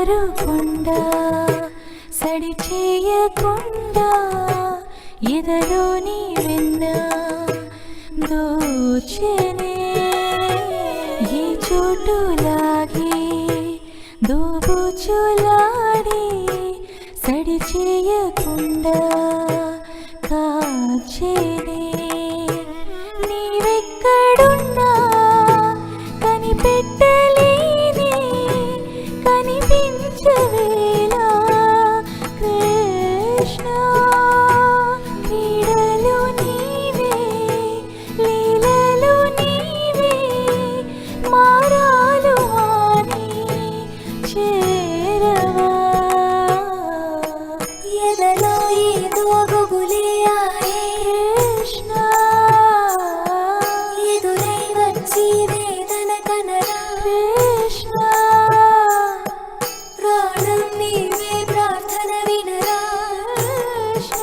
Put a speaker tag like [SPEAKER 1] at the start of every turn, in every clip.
[SPEAKER 1] జారుకుండా సడి చేయకుండా ఎదలోని వెన్న దోచెనే ఈ చోటులాగి దోబుచులాడి సడి చేయకుండా కాచెనే నీవెక్కడున్నా కనిపెట్టలేని కనిపించవేలా కృష్ణ క్రీడలు నీవే లీలలు నీవే మారాలు మాని చేరవా ఎదలో ఏదో గుబులే ఆడే కృష్ణ ఎదురై వచ్చి వేదన కనరా కృష్ణ ప్రాణం నీవే ప్రార్థన వినరా కృష్ణ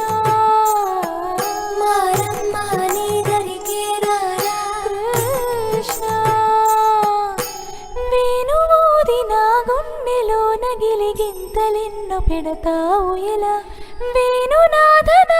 [SPEAKER 1] మారమ్మా నీ దరికే రారా కృష్ణ వేణుమోది నా గుండెలో నగిలిగింతలెన్నో పెడతావు ఎలా వేణునాథన